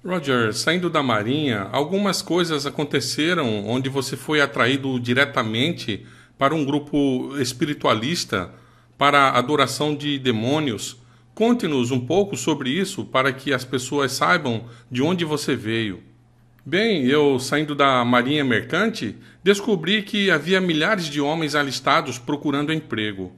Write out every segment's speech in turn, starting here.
Roger, saindo da Marinha, algumas coisas aconteceram onde você foi atraído diretamente para um grupo espiritualista para a adoração de demônios. Conte-nos um pouco sobre isso para que as pessoas saibam de onde você veio. Bem, eu saindo da Marinha Mercante, descobri que havia milhares de homens alistados procurando emprego.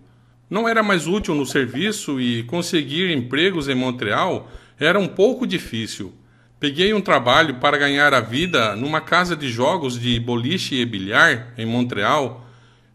Não era mais útil no serviço e conseguir empregos em Montreal era um pouco difícil. Peguei um trabalho para ganhar a vida numa casa de jogos de boliche e bilhar em Montreal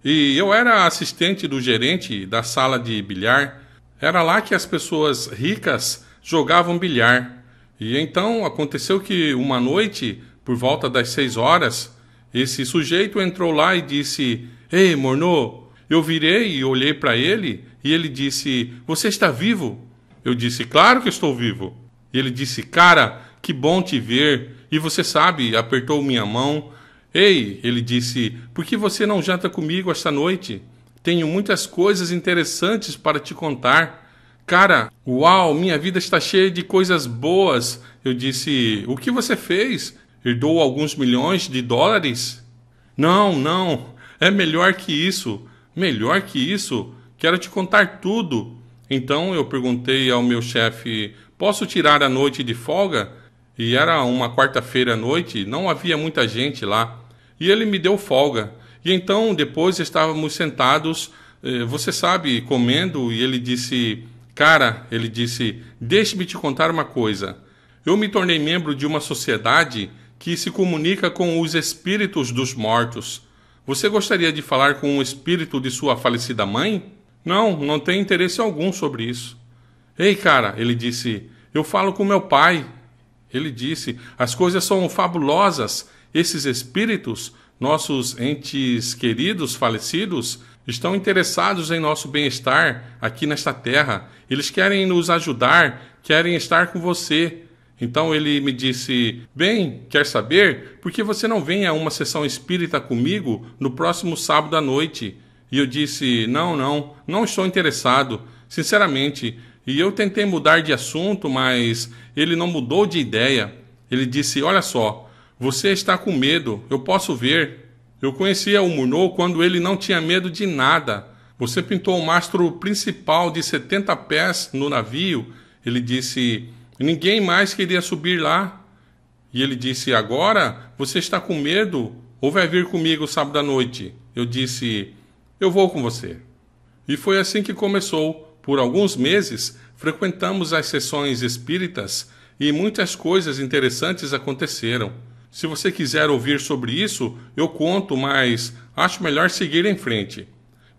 e eu era assistente do gerente da sala de bilhar. Era lá que as pessoas ricas jogavam bilhar. E então aconteceu que uma noite, por volta das 6 horas, esse sujeito entrou lá e disse: Ei, Morneau! Eu virei e olhei para ele e ele disse: Você está vivo? Eu disse: Claro que estou vivo. E ele disse: Cara, que bom te ver. E você sabe, apertou minha mão. Ei, ele disse: Por que você não janta comigo esta noite? Tenho muitas coisas interessantes para te contar. Cara, uau, minha vida está cheia de coisas boas. Eu disse: O que você fez? Herdou alguns milhões de dólares? Não, não, é melhor que isso. Melhor que isso? Quero te contar tudo. Então eu perguntei ao meu chefe: Posso tirar a noite de folga? E era uma quarta-feira à noite, não havia muita gente lá. E ele me deu folga. E então depois estávamos sentados, você sabe, comendo, e ele disse: Cara, ele disse, deixe-me te contar uma coisa. Eu me tornei membro de uma sociedade que se comunica com os espíritos dos mortos. Você gostaria de falar com o espírito de sua falecida mãe? Não, não tenho interesse algum sobre isso. Ei, cara, ele disse, eu falo com meu pai. Ele disse, as coisas são fabulosas. Esses espíritos, nossos entes queridos falecidos, estão interessados em nosso bem-estar aqui nesta terra. Eles querem nos ajudar, querem estar com você. Então ele me disse, bem, quer saber? Por que você não vem a uma sessão espírita comigo no próximo sábado à noite? E eu disse, não estou interessado, sinceramente. E eu tentei mudar de assunto, mas ele não mudou de ideia. Ele disse, olha só, você está com medo, eu posso ver. Eu conhecia o Morneau quando ele não tinha medo de nada. Você pintou o mastro principal de 70 pés no navio. Ele disse, ninguém mais queria subir lá. E ele disse, agora você está com medo ou vai vir comigo sábado à noite? Eu disse, eu vou com você. E foi assim que começou. Por alguns meses, frequentamos as sessões espíritas e muitas coisas interessantes aconteceram. Se você quiser ouvir sobre isso, eu conto, mas acho melhor seguir em frente.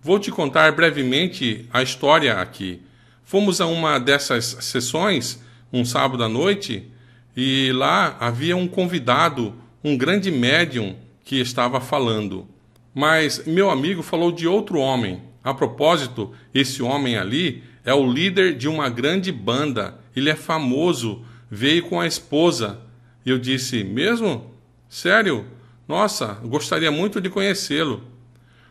Vou te contar brevemente a história aqui. Fomos a uma dessas sessões, um sábado à noite, e lá havia um convidado, um grande médium que estava falando. Mas meu amigo falou de outro homem. A propósito, esse homem ali é o líder de uma grande banda. Ele é famoso, veio com a esposa. E eu disse, mesmo? Sério? Nossa, gostaria muito de conhecê-lo.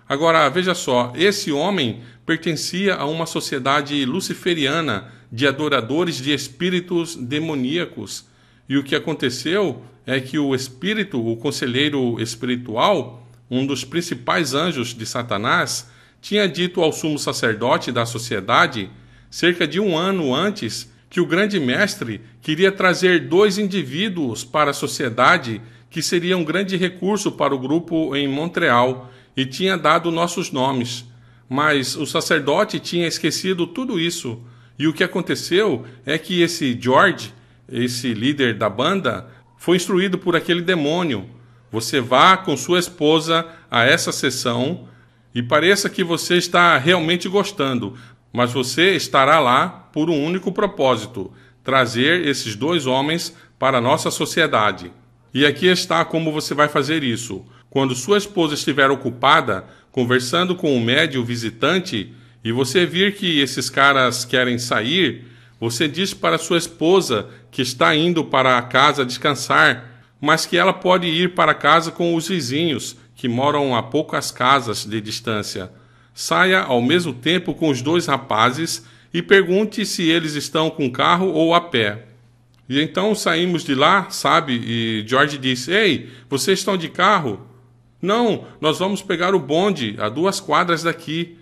Agora, veja só, esse homem pertencia a uma sociedade luciferiana de adoradores de espíritos demoníacos. E o que aconteceu é que o espírito, o conselheiro espiritual, um dos principais anjos de Satanás, tinha dito ao sumo sacerdote da sociedade, cerca de 1 ano antes, que o grande mestre queria trazer 2 indivíduos para a sociedade que seria um grande recurso para o grupo em Montreal e tinha dado nossos nomes. Mas o sacerdote tinha esquecido tudo isso. E o que aconteceu é que esse George, esse líder da banda, foi instruído por aquele demônio. Você vá com sua esposa a essa sessão e pareça que você está realmente gostando, mas você estará lá por um único propósito, trazer esses 2 homens para a nossa sociedade. E aqui está como você vai fazer isso. Quando sua esposa estiver ocupada, conversando com o médium visitante, e você vir que esses caras querem sair, você diz para sua esposa que está indo para a casa descansar, mas que ela pode ir para casa com os vizinhos, que moram a poucas casas de distância. Saia ao mesmo tempo com os 2 rapazes e pergunte se eles estão com carro ou a pé. E então saímos de lá, sabe? E George disse: Ei, vocês estão de carro? Não, nós vamos pegar o bonde a 2 quadras daqui.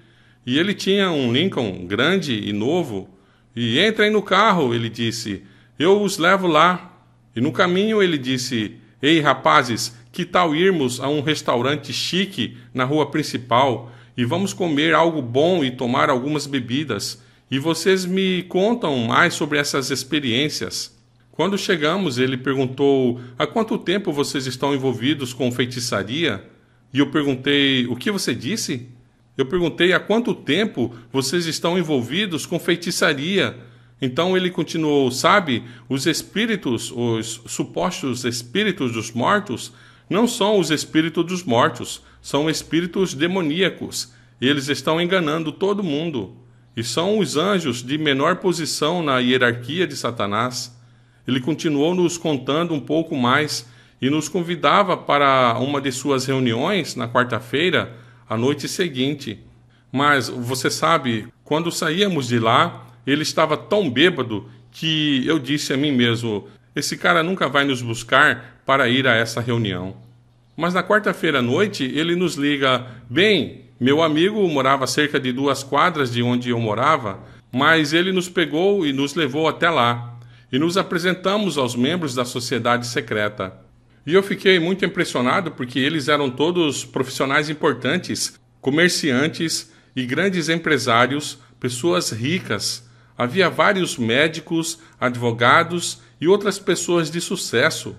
E ele tinha um Lincoln grande e novo. E entrem no carro, ele disse, eu os levo lá. E no caminho ele disse: Ei, rapazes, que tal irmos a um restaurante chique na rua principal e vamos comer algo bom e tomar algumas bebidas? E vocês me contam mais sobre essas experiências. Quando chegamos, ele perguntou: há quanto tempo vocês estão envolvidos com feitiçaria? E eu perguntei: o que você disse? Eu perguntei: há quanto tempo vocês estão envolvidos com feitiçaria? Então ele continuou: sabe, os espíritos, os supostos espíritos dos mortos, não são os espíritos dos mortos, são espíritos demoníacos. Eles estão enganando todo mundo. E são os anjos de menor posição na hierarquia de Satanás. Ele continuou nos contando um pouco mais e nos convidava para uma de suas reuniões na quarta-feira, à noite seguinte. Mas, você sabe, quando saíamos de lá, ele estava tão bêbado que eu disse a mim mesmo: esse cara nunca vai nos buscar para ir a essa reunião. Mas na quarta-feira à noite, ele nos liga: bem, meu amigo morava a cerca de 2 quadras de onde eu morava, mas ele nos pegou e nos levou até lá. E nos apresentamos aos membros da sociedade secreta. E eu fiquei muito impressionado porque eles eram todos profissionais importantes, comerciantes e grandes empresários, pessoas ricas. Havia vários médicos, advogados e outras pessoas de sucesso.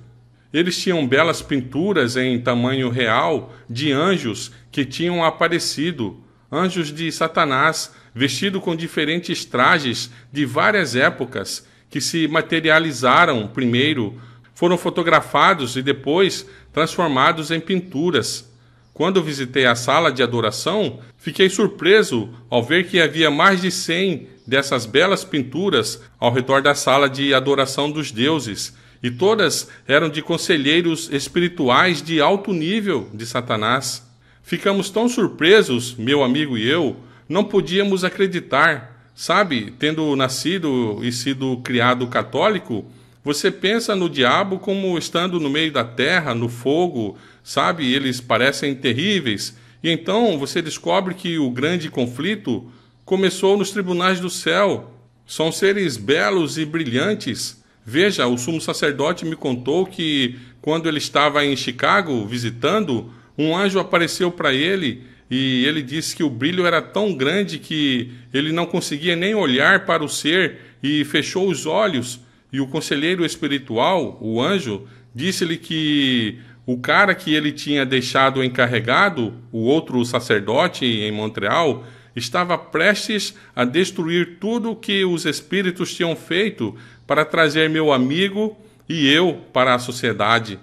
Eles tinham belas pinturas em tamanho real de anjos que tinham aparecido, anjos de Satanás, vestidos com diferentes trajes de várias épocas, que se materializaram primeiro, foram fotografados e depois transformados em pinturas. Quando visitei a sala de adoração, fiquei surpreso ao ver que havia mais de 100 dessas belas pinturas ao redor da sala de adoração dos deuses, e todas eram de conselheiros espirituais de alto nível de Satanás. Ficamos tão surpresos, meu amigo e eu, não podíamos acreditar. Sabe, tendo nascido e sido criado católico, você pensa no diabo como estando no meio da terra, no fogo, sabe? Eles parecem terríveis. E então você descobre que o grande conflito começou nos tribunais do céu. São seres belos e brilhantes. Veja, o sumo sacerdote me contou que quando ele estava em Chicago visitando, um anjo apareceu para ele e ele disse que o brilho era tão grande que ele não conseguia nem olhar para o ser e fechou os olhos. E o conselheiro espiritual, o anjo, disse-lhe que o cara que ele tinha deixado encarregado, o outro sacerdote em Montreal, estava prestes a destruir tudo o que os espíritos tinham feito para trazer meu amigo e eu para a sociedade.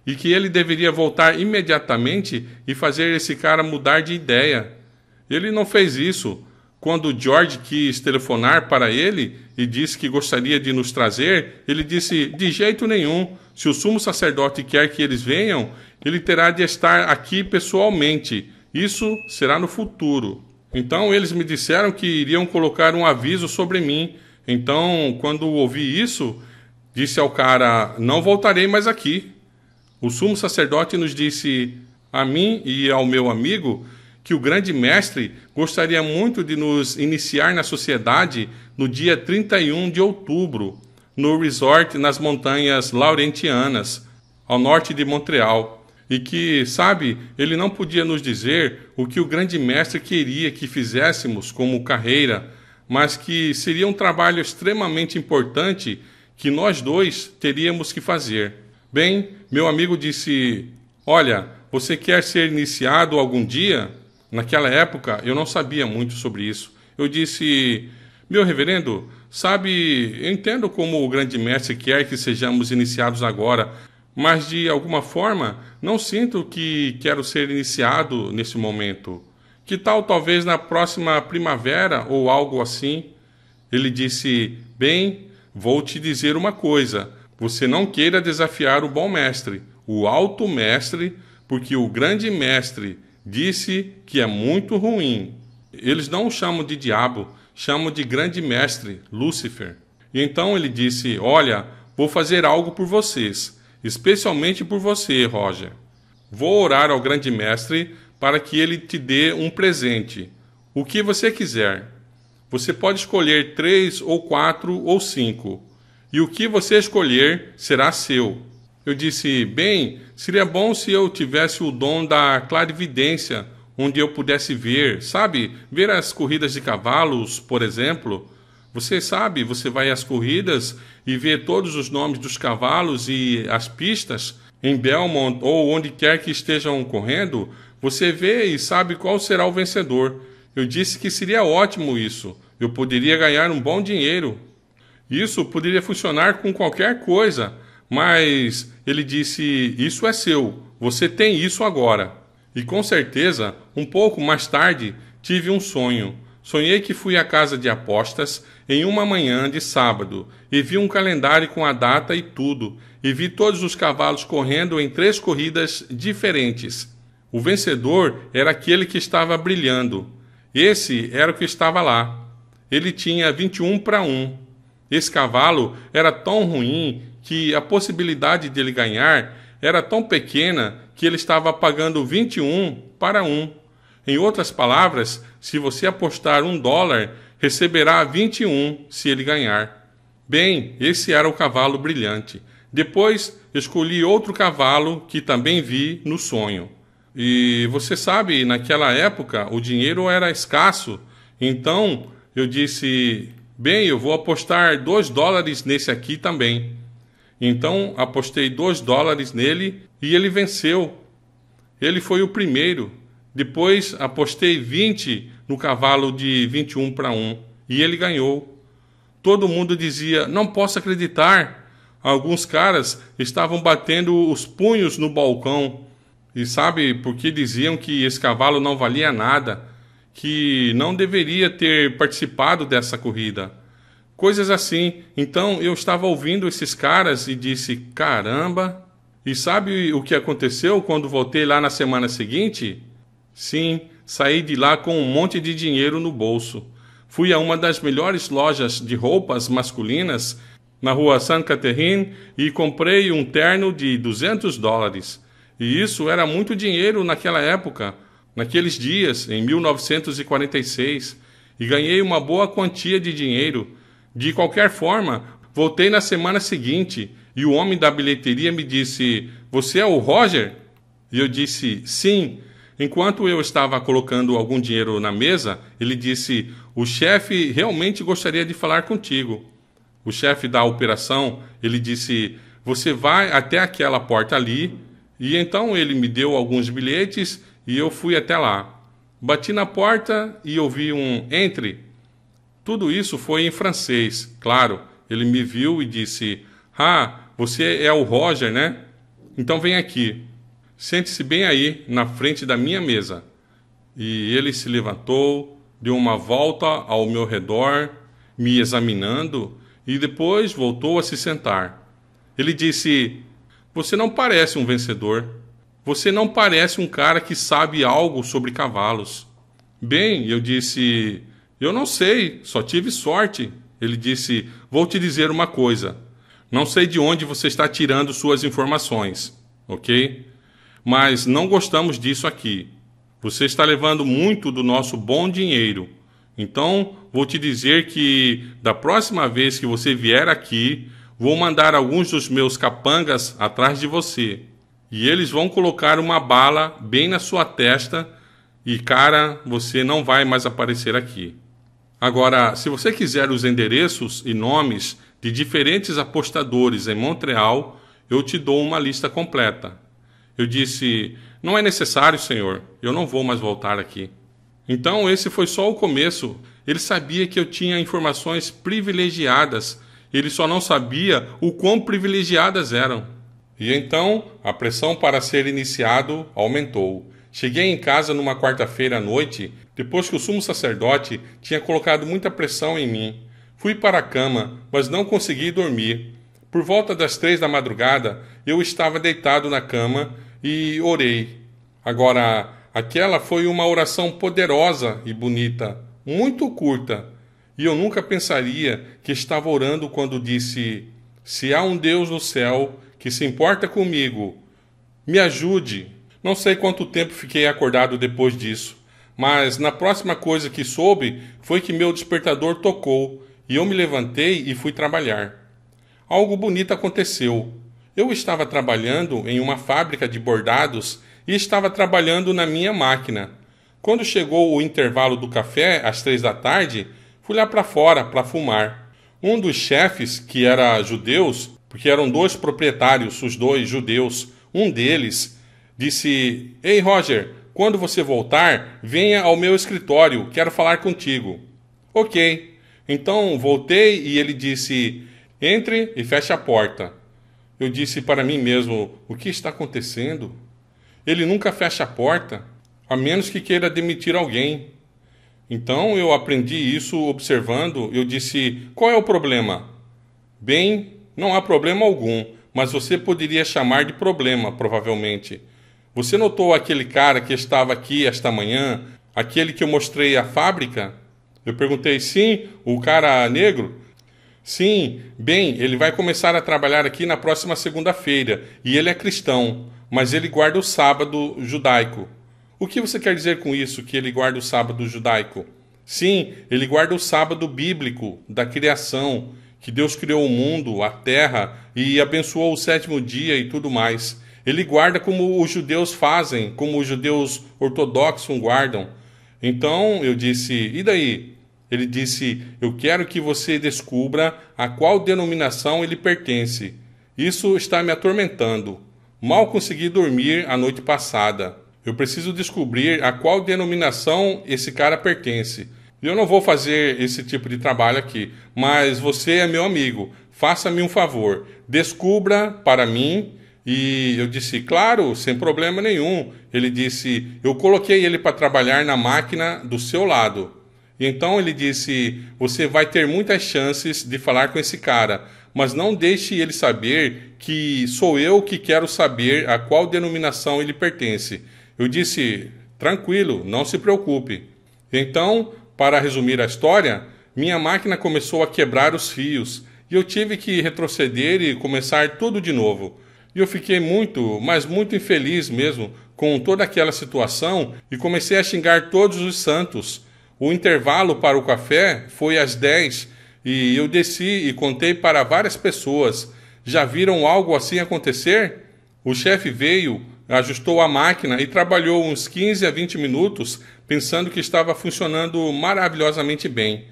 E que ele deveria voltar imediatamente e fazer esse cara mudar de ideia. Ele não fez isso. Quando George quis telefonar para ele e disse que gostaria de nos trazer, ele disse: de jeito nenhum, se o sumo sacerdote quer que eles venham, ele terá de estar aqui pessoalmente. Isso será no futuro. Então eles me disseram que iriam colocar um aviso sobre mim. Então, quando ouvi isso, disse ao cara: não voltarei mais aqui. O sumo sacerdote nos disse, a mim e ao meu amigo, que o grande mestre gostaria muito de nos iniciar na sociedade no dia 31 de outubro, no resort nas Montanhas Laurentianas, ao norte de Montreal. E que, sabe, ele não podia nos dizer o que o grande mestre queria que fizéssemos como carreira, mas que seria um trabalho extremamente importante que nós dois teríamos que fazer. Bem, meu amigo disse: olha, você quer ser iniciado algum dia? Naquela época, eu não sabia muito sobre isso. Eu disse: meu reverendo, sabe, eu entendo como o grande mestre quer que sejamos iniciados agora, mas de alguma forma não sinto que quero ser iniciado nesse momento. Que tal talvez na próxima primavera ou algo assim? Ele disse: bem, vou te dizer uma coisa. Você não queira desafiar o bom mestre, o alto mestre, porque o grande mestre disse que é muito ruim. Eles não o chamam de diabo, chamam de grande mestre, Lúcifer. E então ele disse: olha, vou fazer algo por vocês, especialmente por você, Roger. Vou orar ao grande mestre para que ele te dê um presente, o que você quiser. Você pode escolher 3 ou 4 ou 5, e o que você escolher será seu. Eu disse, bem, seria bom se eu tivesse o dom da clarividência, onde eu pudesse ver, sabe, ver as corridas de cavalos, por exemplo. Você sabe, você vai às corridas e vê todos os nomes dos cavalos e as pistas em Belmont ou onde quer que estejam correndo, você vê e sabe qual será o vencedor. Eu disse que seria ótimo isso. Eu poderia ganhar um bom dinheiro. Isso poderia funcionar com qualquer coisa, mas ele disse, isso é seu, você tem isso agora. E com certeza, um pouco mais tarde, tive um sonho. Sonhei que fui à casa de apostas em uma manhã de sábado e vi um calendário com a data e tudo, e vi todos os cavalos correndo em 3 corridas diferentes. O vencedor era aquele que estava brilhando. Esse era o que estava lá. Ele tinha 21-1. Esse cavalo era tão ruim que a possibilidade dele ganhar era tão pequena que ele estava pagando 21-1. Em outras palavras, se você apostar $1, receberá 21 se ele ganhar. Bem, esse era o cavalo brilhante. Depois, escolhi outro cavalo que também vi no sonho. E você sabe, naquela época, o dinheiro era escasso. Então, eu disse, bem, eu vou apostar $2 nesse aqui também. Então, apostei $2 nele e ele venceu. Ele foi o primeiro. Depois, apostei 20 no cavalo de 21-1 e ele ganhou. Todo mundo dizia, não posso acreditar. Alguns caras estavam batendo os punhos no balcão. E sabe por que diziam que esse cavalo não valia nada? Que não deveria ter participado dessa corrida. Coisas assim. Então eu estava ouvindo esses caras e disse, caramba. E sabe o que aconteceu quando voltei lá na semana seguinte? Sim, saí de lá com um monte de dinheiro no bolso. Fui a uma das melhores lojas de roupas masculinas na rua Sainte Catherine e comprei um terno de $200. E isso era muito dinheiro naquela época, naqueles dias, em 1946. E ganhei uma boa quantia de dinheiro. De qualquer forma, voltei na semana seguinte e o homem da bilheteria me disse, você é o Roger? E eu disse, sim. Enquanto eu estava colocando algum dinheiro na mesa, ele disse, o chefe realmente gostaria de falar contigo. O chefe da operação, ele disse, você vai até aquela porta ali. E então ele me deu alguns bilhetes e eu fui até lá. Bati na porta e ouvi um entre. Tudo isso foi em francês, claro. Ele me viu e disse, você é o Roger, né? Então vem aqui. Sente-se bem aí, na frente da minha mesa. E ele se levantou, deu uma volta ao meu redor, me examinando, e depois voltou a se sentar. Ele disse, você não parece um vencedor. Você não parece um cara que sabe algo sobre cavalos. Bem, eu disse, eu não sei, só tive sorte. Ele disse, vou te dizer uma coisa. Não sei de onde você está tirando suas informações, ok? Mas não gostamos disso aqui. Você está levando muito do nosso bom dinheiro. Então, vou te dizer que da próxima vez que você vier aqui, vou mandar alguns dos meus capangas atrás de você. E eles vão colocar uma bala bem na sua testa e, cara, você não vai mais aparecer aqui. Agora, se você quiser os endereços e nomes de diferentes apostadores em Montreal, eu te dou uma lista completa. Eu disse, não é necessário, senhor, eu não vou mais voltar aqui. Então esse foi só o começo. Ele sabia que eu tinha informações privilegiadas. Ele só não sabia o quão privilegiadas eram. E então a pressão para ser iniciado aumentou. Cheguei em casa numa quarta-feira à noite, depois que o sumo sacerdote tinha colocado muita pressão em mim. Fui para a cama, mas não consegui dormir. Por volta das 3 da madrugada, eu estava deitado na cama e orei. Agora, aquela foi uma oração poderosa e bonita, muito curta. E eu nunca pensaria que estava orando quando disse, Se há um Deus no céu que se importa comigo, me ajude. Não sei quanto tempo fiquei acordado depois disso, mas na próxima coisa que soube foi que meu despertador tocou e eu me levantei e fui trabalhar. Algo bonito aconteceu. Eu estava trabalhando em uma fábrica de bordados e estava trabalhando na minha máquina. Quando chegou o intervalo do café, às 3 da tarde, fui lá para fora para fumar. Um dos chefes, que era judeus, porque eram 2 proprietários, os 2 judeus, um deles disse: "Ei, Roger, quando você voltar, venha ao meu escritório, quero falar contigo." Ok. Então voltei e ele disse: "Entre e feche a porta." Eu disse para mim mesmo: o que está acontecendo? Ele nunca fecha a porta, a menos que queira demitir alguém. Então eu aprendi isso observando. Eu disse: qual é o problema? Bem, não há problema algum, mas você poderia chamar de problema, provavelmente. Você notou aquele cara que estava aqui esta manhã, aquele que eu mostrei a fábrica? Eu perguntei: sim, o cara negro? Sim, bem, ele vai começar a trabalhar aqui na próxima segunda-feira, e ele é cristão, mas ele guarda o sábado judaico. O que você quer dizer com isso, que ele guarda o sábado judaico? Sim, ele guarda o sábado bíblico, da criação, que Deus criou o mundo, a terra, e abençoou o 7º dia e tudo mais. Ele guarda como os judeus fazem, como os judeus ortodoxos guardam. Então eu disse: e daí? Ele disse: eu quero que você descubra a qual denominação ele pertence. Isso está me atormentando. Mal consegui dormir a noite passada. Eu preciso descobrir a qual denominação esse cara pertence. Eu não vou fazer esse tipo de trabalho aqui, mas você é meu amigo. Faça-me um favor. Descubra para mim. E eu disse: claro, sem problema nenhum. Ele disse: eu coloquei ele para trabalhar na máquina do seu lado. E então ele disse: você vai ter muitas chances de falar com esse cara, mas não deixe ele saber que sou eu que quero saber a qual denominação ele pertence. Eu disse: tranquilo, não se preocupe. Então, para resumir a história, minha máquina começou a quebrar os fios e eu tive que retroceder e começar tudo de novo. E eu fiquei muito, mas muito infeliz mesmo com toda aquela situação e comecei a xingar todos os santos. O intervalo para o café foi às 10 e eu desci e contei para várias pessoas. Já viram algo assim acontecer? O chefe veio, ajustou a máquina e trabalhou uns 15 a 20 minutos pensando que estava funcionando maravilhosamente bem.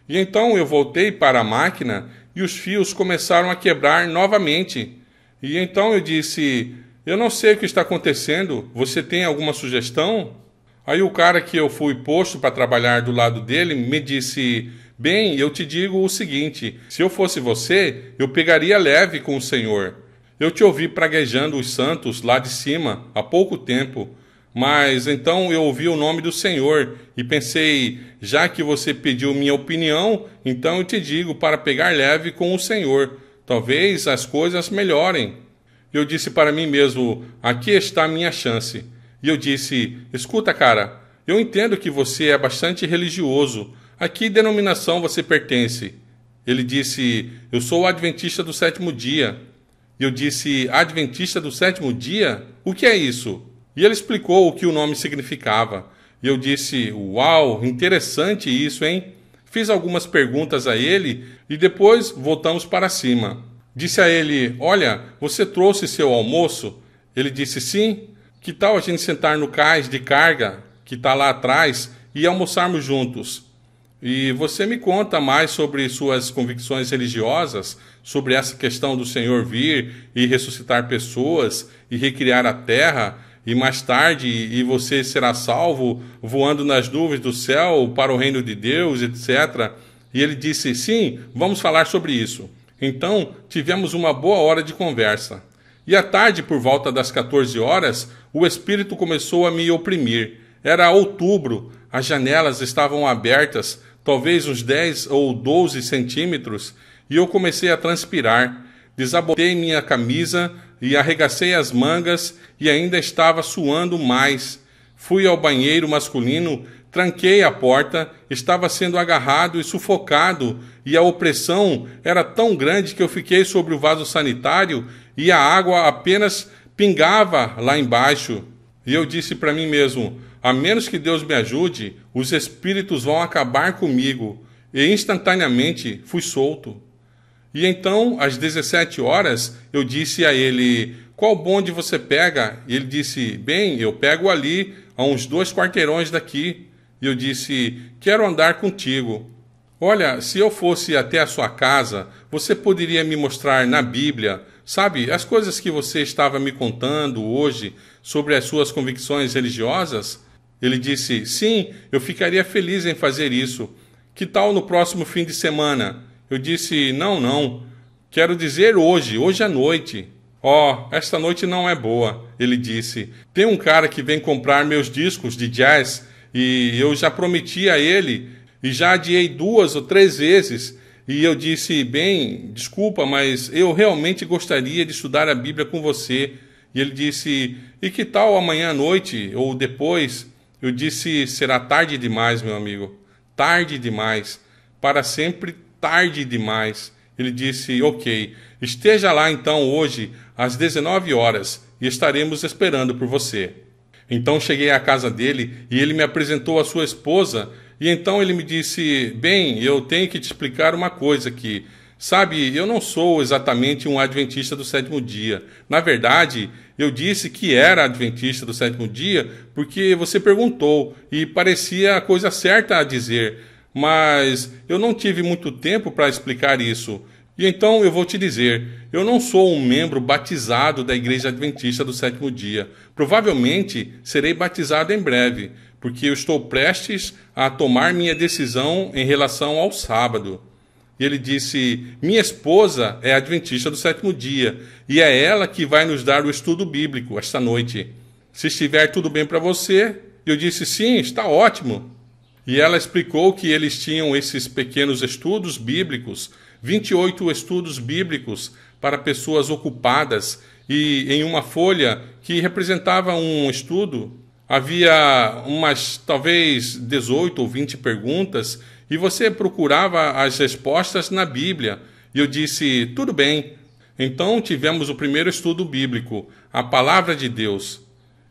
E então eu voltei para a máquina e os fios começaram a quebrar novamente. E então eu disse: eu não sei o que está acontecendo, você tem alguma sugestão? Aí o cara que eu fui posto para trabalhar do lado dele me disse: bem, eu te digo o seguinte, se eu fosse você, eu pegaria leve com o Senhor. Eu te ouvi praguejando os santos lá de cima há pouco tempo, mas então eu ouvi o nome do Senhor e pensei: já que você pediu minha opinião, então eu te digo para pegar leve com o Senhor. Talvez as coisas melhorem. Eu disse para mim mesmo: aqui está a minha chance. E eu disse: escuta, cara, eu entendo que você é bastante religioso. A que denominação você pertence? Ele disse: eu sou adventista do 7º dia. E eu disse: adventista do 7º dia? O que é isso? E ele explicou o que o nome significava. E eu disse: uau, interessante isso, hein? Fiz algumas perguntas a ele e depois voltamos para cima. Disse a ele: olha, você trouxe seu almoço? Ele disse: sim. Que tal a gente sentar no cais de carga que está lá atrás e almoçarmos juntos? E você me conta mais sobre suas convicções religiosas, sobre essa questão do Senhor vir e ressuscitar pessoas e recriar a terra, e mais tarde e você será salvo voando nas nuvens do céu para o reino de Deus, etc. E ele disse: sim, vamos falar sobre isso. Então tivemos uma boa hora de conversa. E à tarde, por volta das 14 horas, o espírito começou a me oprimir. Era outubro, as janelas estavam abertas, talvez uns 10 ou 12 centímetros, e eu comecei a transpirar. Desabotei minha camisa e arregacei as mangas e ainda estava suando mais. Fui ao banheiro masculino, tranquei a porta, estava sendo agarrado e sufocado, e a opressão era tão grande que eu fiquei sobre o vaso sanitário e a água apenas pingava lá embaixo. E eu disse para mim mesmo, a menos que Deus me ajude, os espíritos vão acabar comigo. E instantaneamente fui solto. E então, às 17 horas, eu disse a ele, qual bonde você pega? E ele disse, bem, eu pego ali, a uns 2 quarteirões daqui. E eu disse, quero andar contigo. Olha, se eu fosse até a sua casa, você poderia me mostrar na Bíblia, sabe, as coisas que você estava me contando hoje sobre as suas convicções religiosas? Ele disse, sim, eu ficaria feliz em fazer isso. Que tal no próximo fim de semana? Eu disse, não, quero dizer hoje à noite. Esta noite não é boa, ele disse. Tem um cara que vem comprar meus discos de jazz e eu já prometi a ele e já adiei 2 ou 3 vezes. E eu disse, bem, desculpa, mas eu realmente gostaria de estudar a Bíblia com você. E ele disse, e que tal amanhã à noite ou depois? Eu disse, será tarde demais, meu amigo. Tarde demais. Para sempre tarde demais. Ele disse, ok, esteja lá então hoje às 19 horas e estaremos esperando por você. Então cheguei à casa dele e ele me apresentou a sua esposa e então ele me disse, bem, eu tenho que te explicar uma coisa aqui. Sabe, eu não sou exatamente um adventista do 7º dia. Na verdade, eu disse que era adventista do 7º dia porque você perguntou e parecia a coisa certa a dizer, mas eu não tive muito tempo para explicar isso. E então eu vou te dizer, eu não sou um membro batizado da Igreja Adventista do 7º dia. Provavelmente serei batizado em breve, porque eu estou prestes a tomar minha decisão em relação ao sábado. E ele disse, minha esposa é adventista do 7º dia, e é ela que vai nos dar o estudo bíblico esta noite. Se estiver tudo bem para você? Eu disse, sim, está ótimo. E ela explicou que eles tinham esses pequenos estudos bíblicos, 28 estudos bíblicos para pessoas ocupadas, e em uma folha que representava um estudo, havia umas talvez 18 ou 20 perguntas, e você procurava as respostas na Bíblia. E eu disse, tudo bem. Então tivemos o primeiro estudo bíblico, a Palavra de Deus.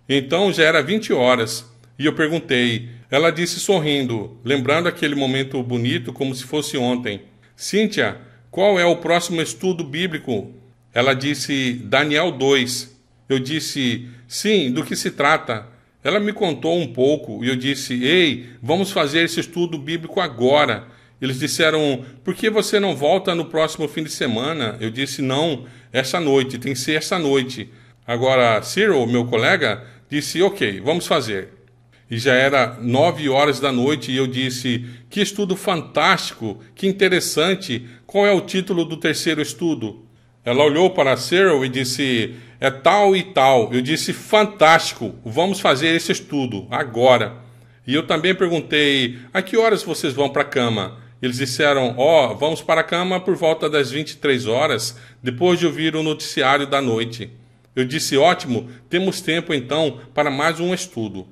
Então já era 20 horas, e eu perguntei. Ela disse sorrindo, lembrando aquele momento bonito como se fosse ontem. Cíntia, qual é o próximo estudo bíblico? Ela disse, Daniel 2. Eu disse, sim, do que se trata? Ela me contou um pouco e eu disse, ei, vamos fazer esse estudo bíblico agora. Eles disseram, por que você não volta no próximo fim de semana? Eu disse, não, essa noite, tem que ser essa noite. Agora, Cyril, meu colega, disse, ok, vamos fazer. E já era 9 horas da noite e eu disse, que estudo fantástico, que interessante, qual é o título do terceiro estudo? Ela olhou para Cyril e disse, é tal e tal. Eu disse, fantástico, vamos fazer esse estudo, agora. E eu também perguntei, a que horas vocês vão para a cama? Eles disseram, vamos para a cama por volta das 23 horas, depois de ouvir o noticiário da noite. Eu disse, ótimo, temos tempo então para mais um estudo.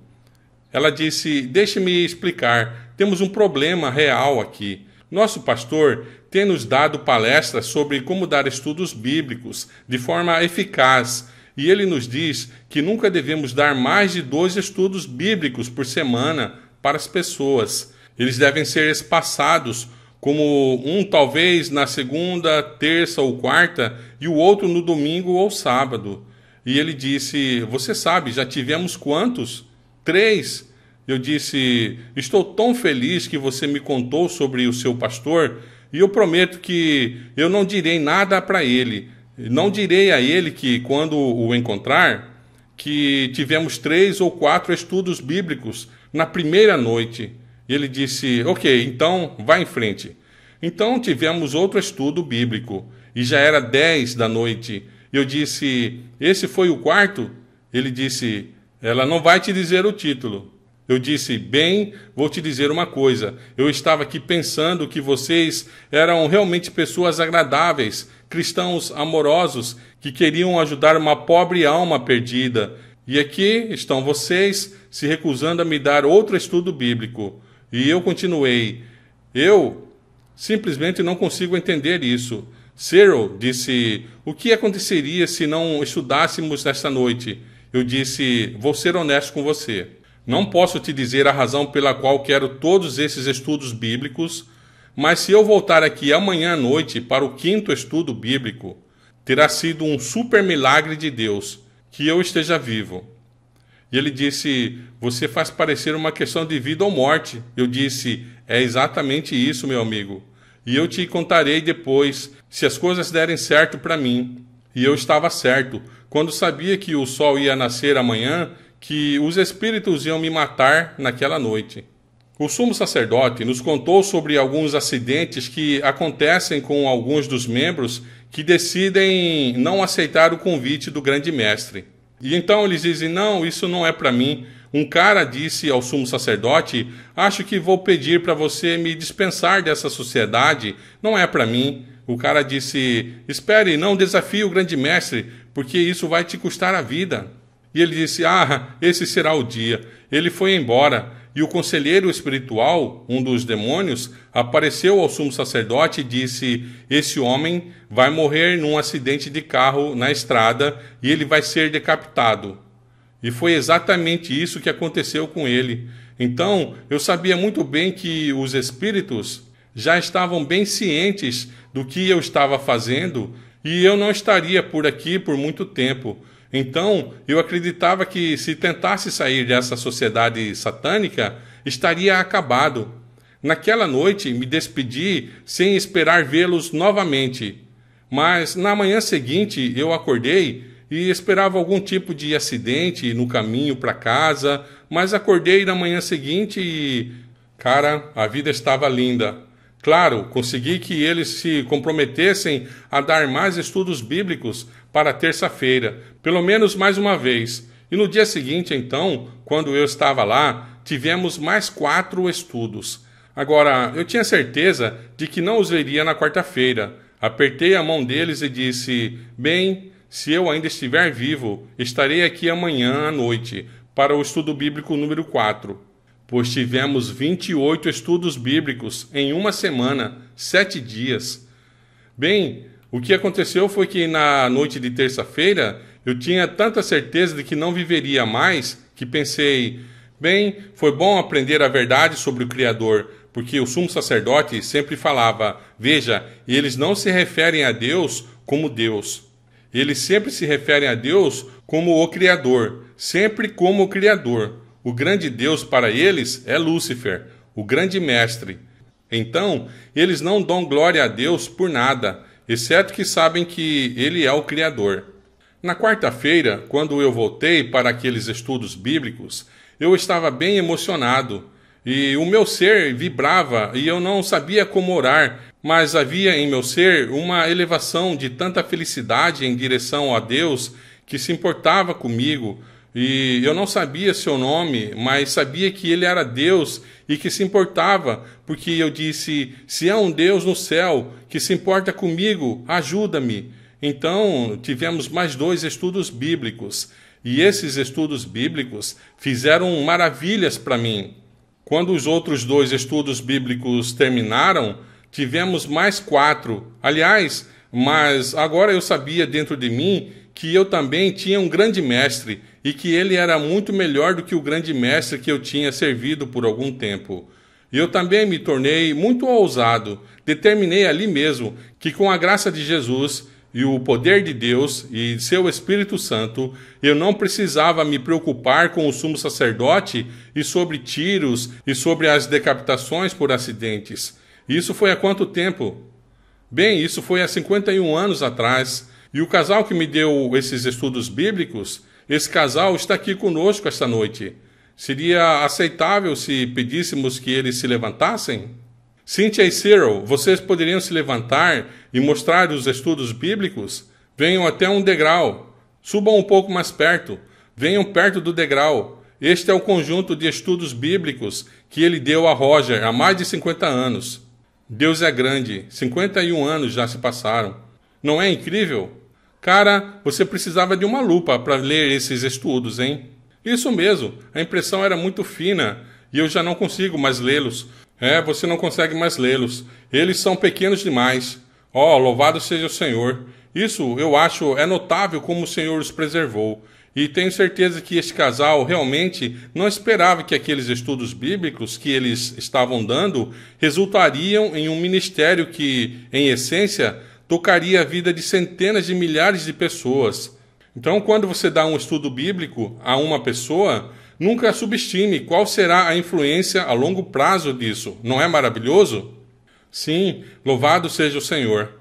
Ela disse, deixe-me explicar, temos um problema real aqui. Nosso pastor tem nos dado palestras sobre como dar estudos bíblicos de forma eficaz, e ele nos diz que nunca devemos dar mais de 2 estudos bíblicos por semana para as pessoas. Eles devem ser espaçados, como um talvez na segunda, terça ou quarta, e o outro no domingo ou sábado. E ele disse, você sabe, já tivemos quantos? 3. Eu disse, estou tão feliz que você me contou sobre o seu pastor, e eu prometo que eu não direi nada para ele. Não direi a ele que, quando o encontrar, que tivemos 3 ou 4 estudos bíblicos na primeira noite. Ele disse, ok, então vá em frente. Então tivemos outro estudo bíblico, e já era 10 da noite. Eu disse, esse foi o quarto? Ele disse, ela não vai te dizer o título. Eu disse, bem, vou te dizer uma coisa. Eu estava aqui pensando que vocês eram realmente pessoas agradáveis, cristãos amorosos, que queriam ajudar uma pobre alma perdida. E aqui estão vocês se recusando a me dar outro estudo bíblico. E eu continuei. Eu simplesmente não consigo entender isso. Cyril disse, o que aconteceria se não estudássemos nesta noite? Eu disse, vou ser honesto com você. Não posso te dizer a razão pela qual quero todos esses estudos bíblicos, mas se eu voltar aqui amanhã à noite para o 5º estudo bíblico, terá sido um super milagre de Deus que eu esteja vivo. E ele disse, você faz parecer uma questão de vida ou morte. Eu disse, é exatamente isso, meu amigo. E eu te contarei depois, se as coisas derem certo para mim. E eu estava certo, quando sabia que o sol ia nascer amanhã, que os espíritos iam me matar naquela noite. O sumo sacerdote nos contou sobre alguns acidentes que acontecem com alguns dos membros que decidem não aceitar o convite do grande mestre. E então eles dizem, não, isso não é para mim. Um cara disse ao sumo sacerdote, acho que vou pedir para você me dispensar dessa sociedade, não é para mim. O cara disse, espere, não desafie o grande mestre, porque isso vai te custar a vida. E ele disse, esse será o dia. Ele foi embora. E o conselheiro espiritual, um dos demônios, apareceu ao sumo sacerdote e disse, esse homem vai morrer num acidente de carro na estrada e ele vai ser decapitado. E foi exatamente isso que aconteceu com ele. Então, eu sabia muito bem que os espíritos já estavam bem cientes do que eu estava fazendo e eu não estaria por aqui por muito tempo. Então, eu acreditava que se tentasse sair dessa sociedade satânica, estaria acabado. Naquela noite, me despedi sem esperar vê-los novamente. Mas, na manhã seguinte, eu acordei e esperava algum tipo de acidente no caminho para casa, mas acordei na manhã seguinte e... Cara, a vida estava linda. Claro, consegui que eles se comprometessem a dar mais estudos bíblicos para terça-feira, pelo menos mais uma vez. E no dia seguinte, então, quando eu estava lá, tivemos mais 4 estudos. Agora, eu tinha certeza de que não os veria na quarta-feira. Apertei a mão deles e disse, bem, se eu ainda estiver vivo, estarei aqui amanhã à noite para o estudo bíblico número 4. Pois tivemos 28 estudos bíblicos em uma semana, 7 dias. Bem, o que aconteceu foi que na noite de terça-feira eu tinha tanta certeza de que não viveria mais que pensei, bem, foi bom aprender a verdade sobre o Criador, porque o sumo sacerdote sempre falava, veja, eles não se referem a Deus como Deus. Eles sempre se referem a Deus como o Criador, sempre como o Criador. O grande Deus para eles é Lúcifer, o grande mestre. Então, eles não dão glória a Deus por nada, exceto que sabem que Ele é o Criador. Na quarta-feira, quando eu voltei para aqueles estudos bíblicos, eu estava bem emocionado, e o meu ser vibrava e eu não sabia como orar, mas havia em meu ser uma elevação de tanta felicidade em direção a Deus que se importava comigo, e eu não sabia seu nome, mas sabia que ele era Deus e que se importava, porque eu disse, se há um Deus no céu que se importa comigo, ajuda-me. Então, tivemos mais 2 estudos bíblicos, e esses estudos bíblicos fizeram maravilhas para mim. Quando os outros 2 estudos bíblicos terminaram, tivemos mais 4. Aliás, mas agora eu sabia dentro de mim que eu também tinha um grande mestre e que ele era muito melhor do que o grande mestre que eu tinha servido por algum tempo. E eu também me tornei muito ousado. Determinei ali mesmo que com a graça de Jesus e o poder de Deus e seu Espírito Santo, eu não precisava me preocupar com o sumo sacerdote e sobre tiros e sobre as decapitações por acidentes. Isso foi há quanto tempo? Bem, isso foi há 51 anos atrás. E o casal que me deu esses estudos bíblicos, esse casal está aqui conosco esta noite. Seria aceitável se pedíssemos que eles se levantassem? Cynthia e Cyril, vocês poderiam se levantar e mostrar os estudos bíblicos? Venham até um degrau. Subam um pouco mais perto. Venham perto do degrau. Este é o conjunto de estudos bíblicos que ele deu a Roger há mais de 50 anos. Deus é grande. 51 anos já se passaram. Não é incrível? Cara, você precisava de uma lupa para ler esses estudos, hein? Isso mesmo, a impressão era muito fina e eu já não consigo mais lê-los. É, você não consegue mais lê-los. Eles são pequenos demais. Oh, louvado seja o Senhor. Isso, eu acho, é notável como o Senhor os preservou. E tenho certeza que este casal realmente não esperava que aqueles estudos bíblicos que eles estavam dando resultariam em um ministério que, em essência, tocaria a vida de centenas de milhares de pessoas. Então, quando você dá um estudo bíblico a uma pessoa, nunca subestime qual será a influência a longo prazo disso. Não é maravilhoso? Sim, louvado seja o Senhor.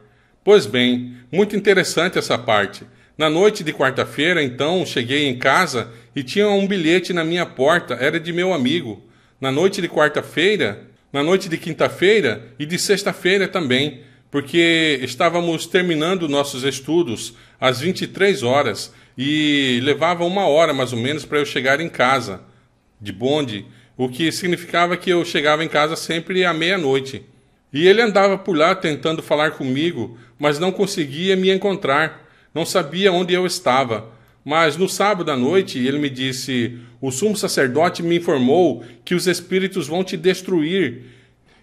Pois bem, muito interessante essa parte. Na noite de quarta-feira, então, cheguei em casa e tinha um bilhete na minha porta, era de meu amigo. Na noite de quarta-feira, na noite de quinta-feira e de sexta-feira também, porque estávamos terminando nossos estudos às 23 horas e levava 1 hora mais ou menos para eu chegar em casa, de bonde, o que significava que eu chegava em casa sempre à meia-noite. E ele andava por lá tentando falar comigo, mas não conseguia me encontrar. Não sabia onde eu estava. Mas no sábado à noite ele me disse: o sumo sacerdote me informou que os espíritos vão te destruir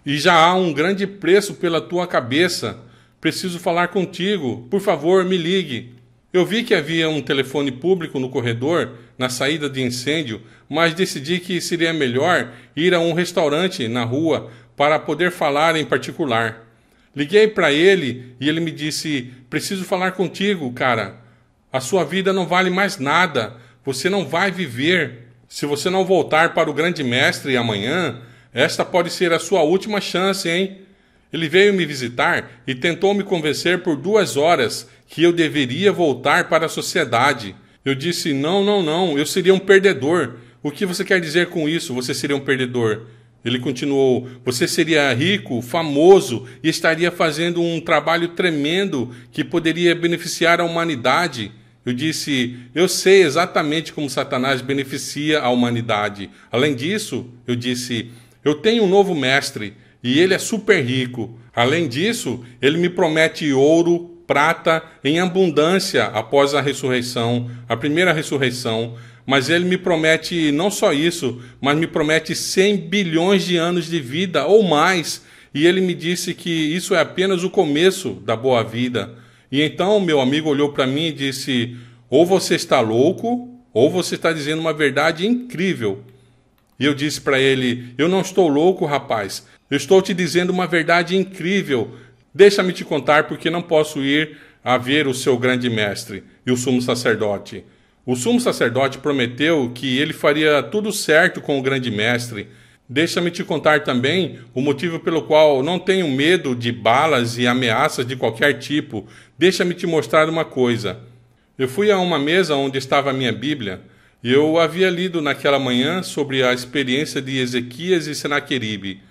e já há um grande preço pela tua cabeça. Preciso falar contigo. Por favor, me ligue. Eu vi que havia um telefone público no corredor, na saída de incêndio, mas decidi que seria melhor ir a um restaurante na rua para poder falar em particular. Liguei para ele e ele me disse: preciso falar contigo, cara. A sua vida não vale mais nada. Você não vai viver. Se você não voltar para o grande mestre amanhã, esta pode ser a sua última chance, hein? Ele veio me visitar e tentou me convencer por 2 horas que eu deveria voltar para a sociedade. Eu disse: não, eu seria um perdedor. O que você quer dizer com isso? Você seria um perdedor? Ele continuou: você seria rico, famoso e estaria fazendo um trabalho tremendo que poderia beneficiar a humanidade. Eu disse: eu sei exatamente como Satanás beneficia a humanidade. Além disso, eu disse: eu tenho um novo mestre e ele é super rico. Além disso, ele me promete ouro, prata em abundância após a ressurreição, a primeira ressurreição. Mas ele me promete não só isso, mas me promete 100 bilhões de anos de vida ou mais. E ele me disse que isso é apenas o começo da boa vida. E então meu amigo olhou para mim e disse: ou você está louco, ou você está dizendo uma verdade incrível. E eu disse para ele: eu não estou louco, rapaz. Eu estou te dizendo uma verdade incrível. Deixa-me te contar porque não posso ir a ver o seu grande mestre e o sumo sacerdote. O sumo sacerdote prometeu que ele faria tudo certo com o grande mestre. Deixa-me te contar também o motivo pelo qual não tenho medo de balas e ameaças de qualquer tipo. Deixa-me te mostrar uma coisa. Eu fui a uma mesa onde estava a minha Bíblia e eu havia lido naquela manhã sobre a experiência de Ezequias e Senaqueribe.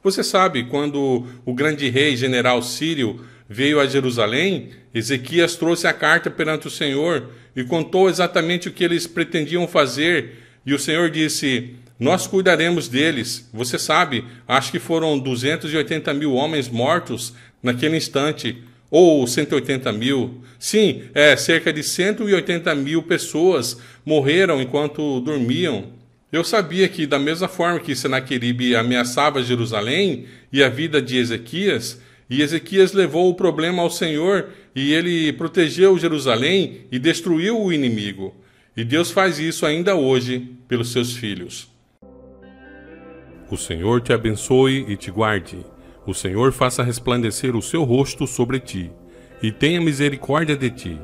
Você sabe, quando o grande rei general sírio veio a Jerusalém, Ezequias trouxe a carta perante o Senhor e contou exatamente o que eles pretendiam fazer. E o Senhor disse: nós cuidaremos deles. Você sabe, acho que foram 280 mil homens mortos naquele instante. Ou 180 mil. Sim, cerca de 180 mil pessoas morreram enquanto dormiam. Eu sabia que, da mesma forma que Senaqueribe ameaçava Jerusalém e a vida de Ezequias, e Ezequias levou o problema ao Senhor, e ele protegeu Jerusalém e destruiu o inimigo. E Deus faz isso ainda hoje pelos seus filhos. O Senhor te abençoe e te guarde. O Senhor faça resplandecer o seu rosto sobre ti, e tenha misericórdia de ti.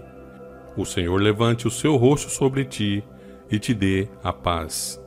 O Senhor levante o seu rosto sobre ti, e te dê a paz.